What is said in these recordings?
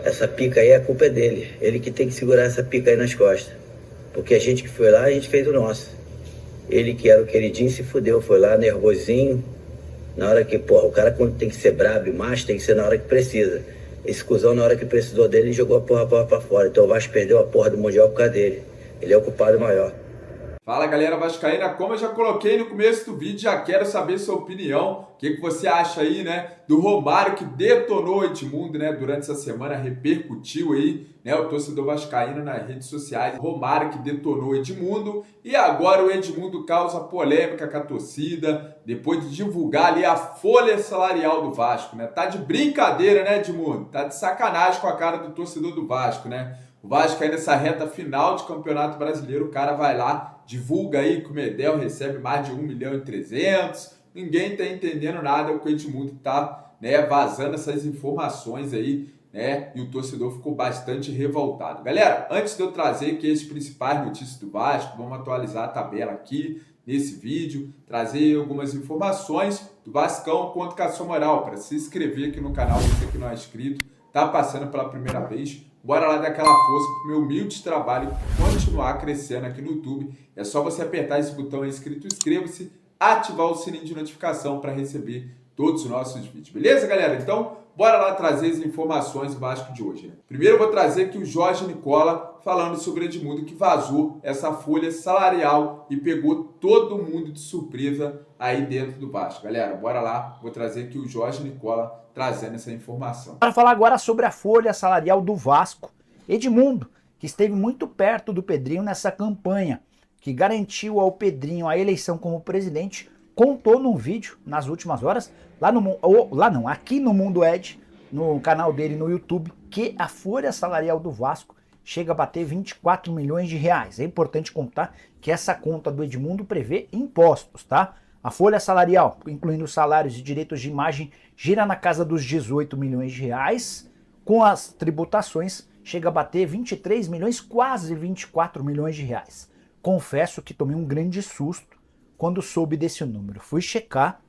essa pica aí, a culpa é dele. Ele que tem que segurar essa pica aí nas costas. Porque a gente que foi lá, a gente fez o nosso. Ele que era o queridinho se fudeu, foi lá nervosinho. Na hora que, porra, o cara quando tem que ser brabo e macho, tem que ser na hora que precisa. Esse cuzão, na hora que precisou dele, ele jogou a porra pra fora. Então o Vasco perdeu a porra do Mundial por causa dele. Ele é o culpado maior. Fala galera vascaína, como eu já coloquei no começo do vídeo, já quero saber sua opinião, o que você acha aí, né, do Romário que detonou o Edmundo, né, durante essa semana, repercutiu aí, né, o torcedor vascaíno nas redes sociais, Romário que detonou o Edmundo, e agora o Edmundo causa polêmica com a torcida, depois de divulgar ali a folha salarial do Vasco, né, tá de brincadeira, né, Edmundo, tá de sacanagem com a cara do torcedor do Vasco, né. O Vasco aí nessa reta final de Campeonato Brasileiro, o cara vai lá, divulga aí que o Medel recebe mais de 1.300.000. Ninguém tá entendendo nada, o Edmundo tá, né, vazando essas informações aí, né, e o torcedor ficou bastante revoltado. Galera, antes de eu trazer aqui as principais notícias do Vasco, vamos atualizar a tabela aqui nesse vídeo, trazer algumas informações do Vascão contra o Cação Moral, para se inscrever aqui no canal, você que não é inscrito, tá passando pela primeira vez. Bora lá dar aquela força pro meu humilde trabalho continuar crescendo aqui no YouTube. É só você apertar esse botão aí escrito inscreva-se, ativar o sininho de notificação para receber todos os nossos vídeos. Beleza, galera? Então, bora lá trazer as informações do Vasco de hoje, né? Primeiro eu vou trazer aqui o Jorge Nicola falando sobre o Edmundo que vazou essa folha salarial e pegou todo mundo de surpresa aí dentro do Vasco. Galera, bora lá. Vou trazer aqui o Jorge Nicola trazendo essa informação. Para falar agora sobre a folha salarial do Vasco. Edmundo, que esteve muito perto do Pedrinho nessa campanha, que garantiu ao Pedrinho a eleição como presidente, contou num vídeo nas últimas horas, aqui no Mundo Ed, no canal dele no YouTube, que a folha salarial do Vasco chega a bater 24 milhões de reais. É importante contar que essa conta do Edmundo prevê impostos, tá? A folha salarial, incluindo salários e direitos de imagem, gira na casa dos 18 milhões de reais. Com as tributações, chega a bater 23 milhões, quase 24 milhões de reais. Confesso que tomei um grande susto quando soube desse número. Fui checar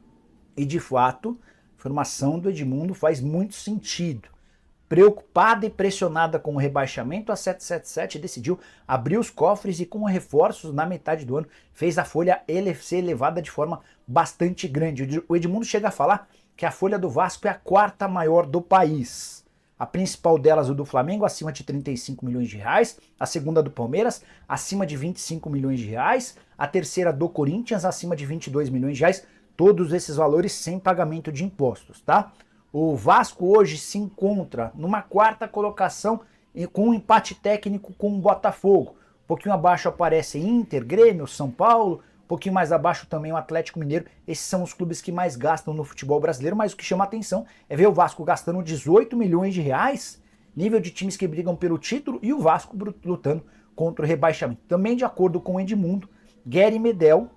e, de fato, a informação do Edmundo faz muito sentido. Preocupada e pressionada com o rebaixamento, a 777 decidiu abrir os cofres e, com reforços na metade do ano, fez a folha ser elevada de forma bastante grande. O Edmundo chega a falar que a folha do Vasco é a quarta maior do país. A principal delas, o do Flamengo, acima de 35 milhões de reais. A segunda do Palmeiras, acima de 25 milhões de reais. A terceira do Corinthians, acima de 22 milhões de reais. Todos esses valores sem pagamento de impostos, tá? O Vasco hoje se encontra numa quarta colocação com um empate técnico com o Botafogo. Um pouquinho abaixo aparece Inter, Grêmio, São Paulo, um pouquinho mais abaixo também o Atlético Mineiro. Esses são os clubes que mais gastam no futebol brasileiro, mas o que chama a atenção é ver o Vasco gastando 18 milhões de reais, nível de times que brigam pelo título, e o Vasco lutando contra o rebaixamento. Também de acordo com o Edmundo, Gary Medel,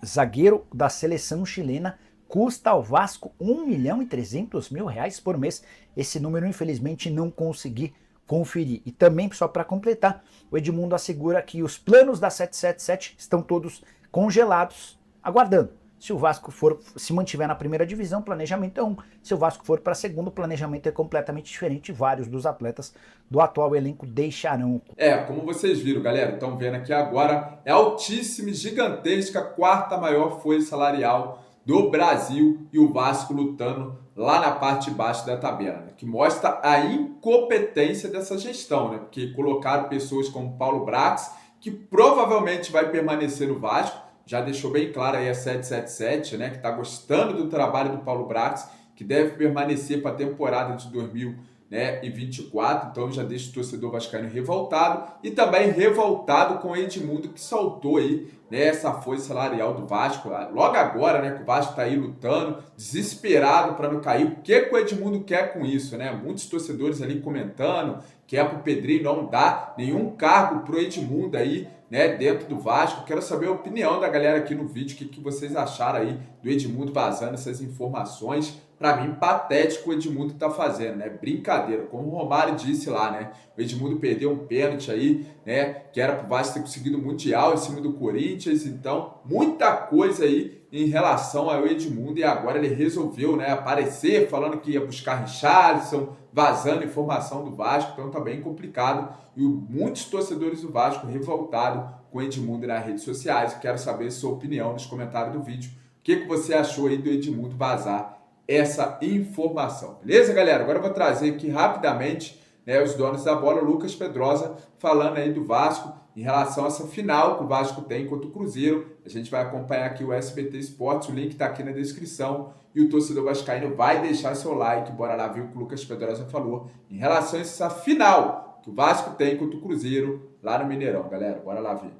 zagueiro da seleção chilena, custa ao Vasco 1.300.000 reais por mês. Esse número, infelizmente, não consegui conferir. E também, só para completar, o Edmundo assegura que os planos da 777 estão todos congelados, aguardando. Se o Vasco se mantiver na primeira divisão, o planejamento é um. Se o Vasco for para a segunda, o planejamento é completamente diferente. Vários dos atletas do atual elenco deixarão. Como vocês viram, galera, estão vendo aqui agora, é altíssima e gigantesca, quarta maior folha salarial do Brasil, e o Vasco lutando lá na parte de baixo da tabela, né? Que mostra a incompetência dessa gestão, né? Porque colocaram pessoas como Paulo Brax, que provavelmente vai permanecer no Vasco, já deixou bem claro aí a 777, né? Que está gostando do trabalho do Paulo Brax, que deve permanecer para a temporada de 2024, então já deixa o torcedor vascaíno revoltado, e também revoltado com o Edmundo, que soltou aí, né, essa folha salarial do Vasco, logo agora, né, que o Vasco está aí lutando, desesperado para não cair. O que o Edmundo quer com isso, né? Muitos torcedores ali comentando que é para o Pedrinho não dar nenhum cargo pro Edmundo aí, né, dentro do Vasco. Quero saber a opinião da galera aqui no vídeo, o que vocês acharam aí do Edmundo vazando essas informações. Para mim, patético o Edmundo tá fazendo, né? Brincadeira, como o Romário disse lá, né? O Edmundo perdeu um pênalti aí, né? Que era pro Vasco ter conseguido o Mundial em cima do Corinthians. Então, muita coisa aí em relação ao Edmundo, e agora ele resolveu, né, aparecer falando que ia buscar Richarlison, vazando informação do Vasco, então tá bem complicado. E muitos torcedores do Vasco revoltados com o Edmundo nas redes sociais. Eu quero saber sua opinião nos comentários do vídeo. O que você achou aí do Edmundo vazar essa informação? Beleza, galera? Agora eu vou trazer aqui rapidamente, né, os donos da bola, o Lucas Pedrosa, falando aí do Vasco em relação a essa final que o Vasco tem contra o Cruzeiro. A gente vai acompanhar aqui o SBT Esportes, o link está aqui na descrição. E o torcedor vascaíno vai deixar seu like. Bora lá ver o que o Lucas Pedrosa falou em relação a essa final que o Vasco tem contra o Cruzeiro lá no Mineirão, galera. Bora lá ver.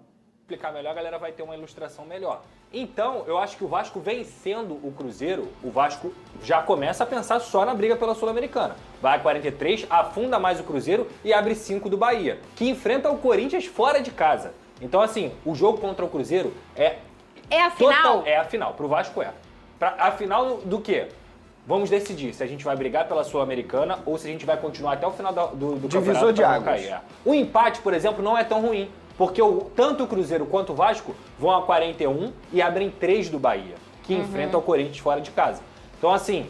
Explicar melhor, a galera vai ter uma ilustração melhor. Então, eu acho que o Vasco vencendo o Cruzeiro, o Vasco já começa a pensar só na briga pela Sul-Americana. Vai a 43, afunda mais o Cruzeiro e abre 5 do Bahia, que enfrenta o Corinthians fora de casa. Então, assim, o jogo contra o Cruzeiro é a final? É a final, pro Vasco é. A final do quê? Vamos decidir se a gente vai brigar pela Sul-Americana ou se a gente vai continuar até o final do Divisor de águas. Cair. O empate, por exemplo, não é tão ruim. Porque tanto o Cruzeiro quanto o Vasco vão a 41 e abrem 3 do Bahia, que enfrenta o Corinthians fora de casa. Então, assim,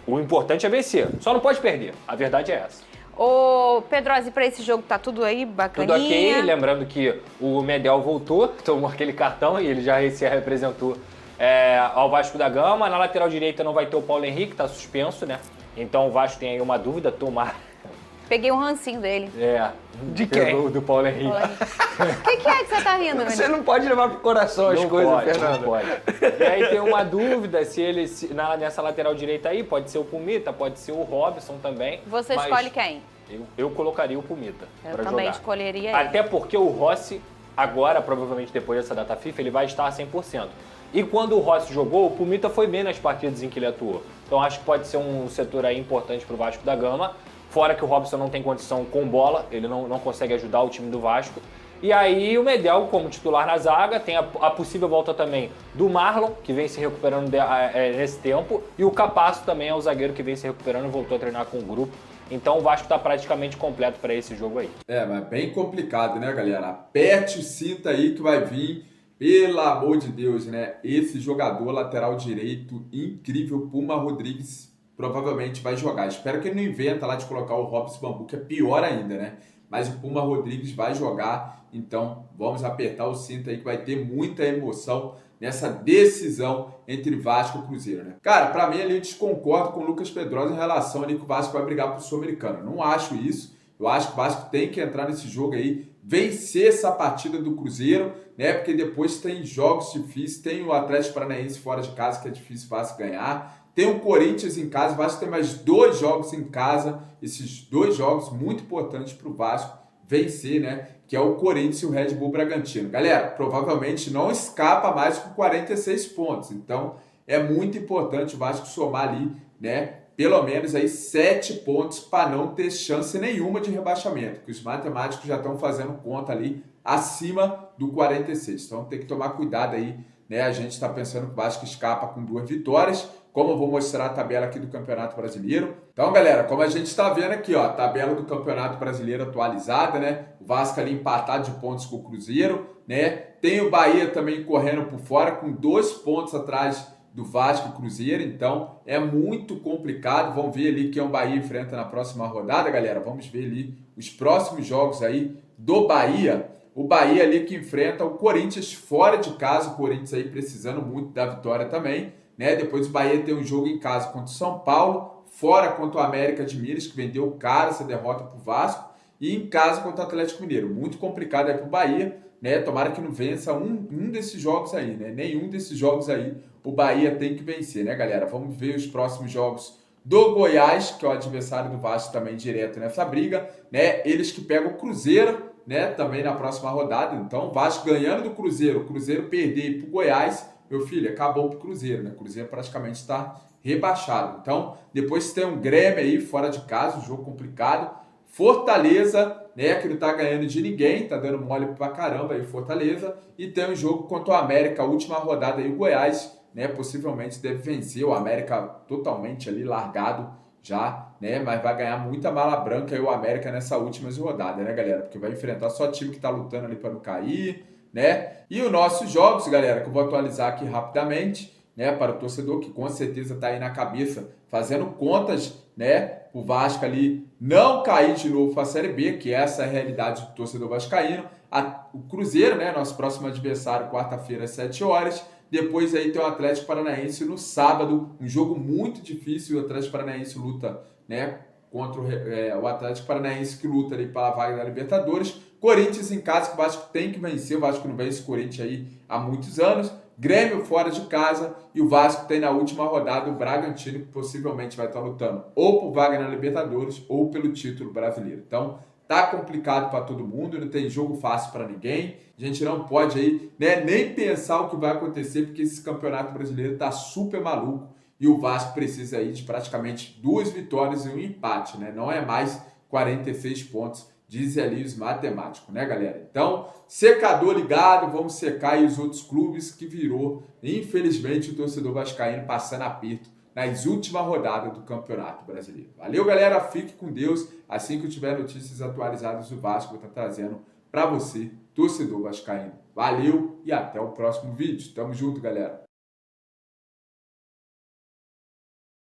o importante é vencer. Só não pode perder. A verdade é essa. Ô, Pedrosa, e pra esse jogo tá tudo aí bacaninha? Tudo ok. Lembrando que o Medel voltou, tomou aquele cartão e ele já se representou ao Vasco da Gama. Na lateral direita não vai ter o Paulo Henrique, tá suspenso, né? Então o Vasco tem aí uma dúvida, tomar. Peguei um rancinho dele. De quem? Do Paulo Henrique. O que é que você tá rindo, menino? Você não pode levar pro coração as coisas, Fernando. Não pode. E aí tem uma dúvida se ele, nessa lateral direita aí, pode ser o Pumita, pode ser o Robson também. Você escolhe quem? Eu colocaria o Pumita pra jogar. Eu também escolheria ele. Até porque o Rossi, agora, provavelmente depois dessa data FIFA, ele vai estar 100%. E quando o Rossi jogou, o Pumita foi bem nas partidas em que ele atuou. Então acho que pode ser um setor aí importante pro Vasco da Gama. Fora que o Robson não tem condição com bola, ele não consegue ajudar o time do Vasco. E aí o Medel, como titular na zaga, tem a possível volta também do Marlon, que vem se recuperando nesse tempo. E o Capasso também é o zagueiro que vem se recuperando e voltou a treinar com o grupo. Então o Vasco está praticamente completo para esse jogo aí. Mas bem complicado, né, galera? Aperte o cinto aí que vai vir, pelo amor de Deus, né? Esse jogador lateral direito incrível, Puma Rodrigues, provavelmente vai jogar. Espero que ele não inventa lá de colocar o Robson Bambu, que é pior ainda, né? Mas o Puma Rodrigues vai jogar, então vamos apertar o cinto aí que vai ter muita emoção nessa decisão entre Vasco e Cruzeiro, né? Cara, pra mim ali eu desconcordo com o Lucas Pedrosa em relação ali que o Vasco vai brigar pro Sul-Americano. Não acho isso. Eu acho que o Vasco tem que entrar nesse jogo aí, vencer essa partida do Cruzeiro, né? Porque depois tem jogos difíceis, tem o Atlético Paranaense fora de casa que é difícil o Vasco ganhar. Tem o Corinthians em casa, o Vasco tem mais 2 jogos em casa, esses 2 jogos muito importantes para o Vasco vencer, né? Que é o Corinthians e o Red Bull Bragantino. Galera, provavelmente não escapa mais com 46 pontos, então é muito importante o Vasco somar ali, né? Pelo menos aí 7 pontos para não ter chance nenhuma de rebaixamento, que os matemáticos já estão fazendo conta ali acima do 46, então tem que tomar cuidado aí, né? A gente está pensando que o Vasco escapa com 2 vitórias, como eu vou mostrar a tabela aqui do Campeonato Brasileiro. Então, galera, como a gente está vendo aqui, ó, a tabela do Campeonato Brasileiro atualizada, né? O Vasco ali empatado de pontos com o Cruzeiro, né? Tem o Bahia também correndo por fora, com 2 pontos atrás do Vasco e Cruzeiro. Então, é muito complicado. Vamos ver ali quem o Bahia enfrenta na próxima rodada, galera. Vamos ver ali os próximos jogos aí do Bahia. O Bahia ali que enfrenta o Corinthians fora de casa. O Corinthians aí precisando muito da vitória também, né? Depois o Bahia tem um jogo em casa contra o São Paulo, fora contra o América de Minas, que vendeu caro essa derrota para o Vasco, e em casa contra o Atlético Mineiro. Muito complicado aí para o Bahia, né? Tomara que não vença um desses jogos aí, né? Nenhum desses jogos aí o Bahia tem que vencer, né, galera? Vamos ver os próximos jogos do Goiás, que é o adversário do Vasco também direto nessa briga, né? Eles que pegam o Cruzeiro, né? Também na próxima rodada. Então, o Vasco ganhando do Cruzeiro, o Cruzeiro perder para o Goiás, meu filho, acabou pro Cruzeiro, né? O Cruzeiro praticamente está rebaixado. Então, depois tem um Grêmio aí fora de casa, um jogo complicado. Fortaleza, né? Que não tá ganhando de ninguém, tá dando mole pra caramba aí Fortaleza. E tem um jogo contra o América, a última rodada aí, o Goiás, né? Possivelmente deve vencer o América totalmente ali largado já, né? Mas vai ganhar muita mala branca aí o América nessa última rodada, né, galera? Porque vai enfrentar só time que tá lutando ali para não cair, né? E os nossos jogos, galera, que eu vou atualizar aqui rapidamente, né, para o torcedor que com certeza está aí na cabeça fazendo contas, né, o Vasco ali não cair de novo para a Série B, que essa é a realidade do torcedor vascaíno. O Cruzeiro, né, nosso próximo adversário, quarta-feira às 7 horas. Depois aí tem o Atlético Paranaense no sábado, um jogo muito difícil. O Atlético Paranaense luta, né, contra o Atlético Paranaense, que luta ali pela vaga da Libertadores. Corinthians em casa, que o Vasco tem que vencer. O Vasco não vence o Corinthians aí há muitos anos. Grêmio fora de casa, e o Vasco tem na última rodada o Bragantino, que possivelmente vai estar lutando ou por vaga na Libertadores ou pelo título brasileiro. Então tá complicado para todo mundo, não tem jogo fácil para ninguém. A gente não pode aí, né, nem pensar o que vai acontecer, porque esse campeonato brasileiro tá super maluco e o Vasco precisa aí de praticamente 2 vitórias e um empate, né? Não é mais 46 pontos. Dizem ali os matemáticos, né, galera? Então, secador ligado, vamos secar aí os outros clubes que virou, infelizmente, o torcedor vascaíno passando aperto nas últimas rodadas do Campeonato Brasileiro. Valeu, galera, fique com Deus. Assim que eu tiver notícias atualizadas do Vasco, vou estar trazendo para você, torcedor vascaíno. Valeu e até o próximo vídeo. Tamo junto, galera.